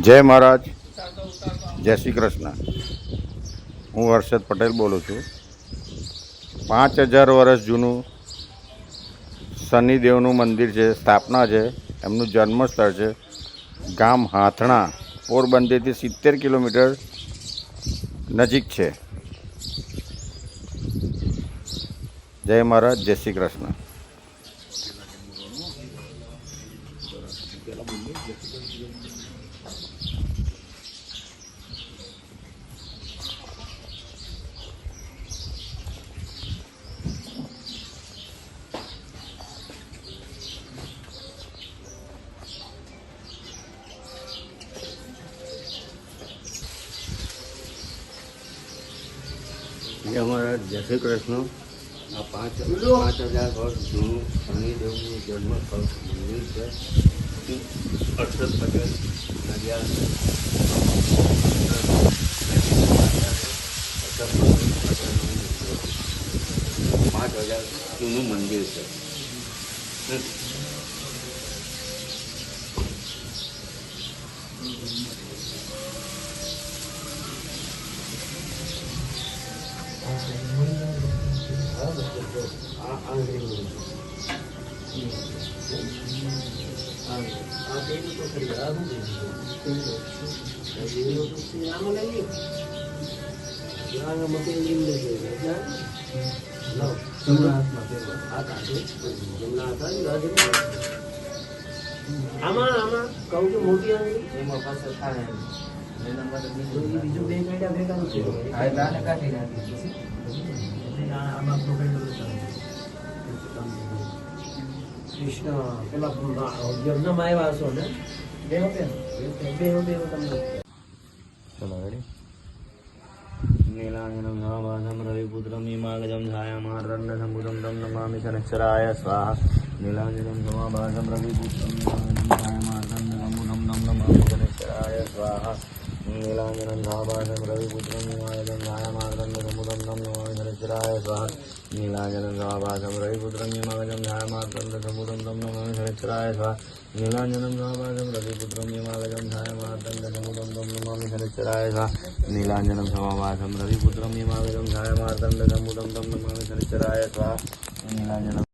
જય મહારાજ, જય શ્રી કૃષ્ણ. હું હર્ષદ પટેલ બોલું છું. 5000 વર્ષ જૂનું શનિદેવનું મંદિર છે, સ્થાપના છે, એમનું જન્મસ્થળ છે. ગામ હાથણા, પોરબંદરથી 70 કિલોમીટર નજીક છે. જય મહારાજ, જય શ્રી કૃષ્ણ. જય મહારાજ, જય શ્રી કૃષ્ણ. આ 5000 વર્ષ જૂનું શનિદેવનું જન્મસ્થળ મંદિર છે. હર્ષદ પટેલ નડિયાદ 5000 જૂનું મંદિર છે. આમાં કહું છું મોટી આંગળી એમાં પાછળ થાય બીજું બે કાંડા ભેગા નથી કાઢી નાખી આમાં કૃષ્ણ પેલા યજ્ઞમાં આવ્યા હશો ને બે તમને ચલો રેડી. નીલાંજનમ નવાભાસમ રવિપુત્રમ હિમાગજમ છાયામાર્તંડ સંબુધમ તમ નમામિ શનૈશ્ચરાય સ્વાહા. નીલાંજનમ નવાભાસમ રવિપુત્રમ હિમાગજમ છાયામાર્તંડ સંબુધમ તમ નમામિ શનૈશ્ચરાય સ્વાહા. નીલાંજનમ નવાભાસમ રવિપુત્રમ હિમાગજમ છાયામાર્તંડ સંબુધમ તમ નમામિ શનૈશ્ચરાય સ્વાહા. નીલાંજનમ નવાભાસમ રવિપુત્રમ હિમાગજમ છાયામાર્તંડ સંબુધમ તમ નમામિ શનૈશ્ચરાય સ્વાહા. નીલાંજનમ નવાભાસમ રવિપુત્રમ હિમાગજમ છાયામાર્તંડ સંબુધમ તમ નમામિ શનૈશ્ચરાય સ્વાહા. નીલાંજનમ નવાભાસમ રવિપુત્રમ હિમાગજમ છાયામાર્તંડ સંબુધમ તમ નમામિ શનૈશ્ચરાય સ્વાહા. નીલાંજનમ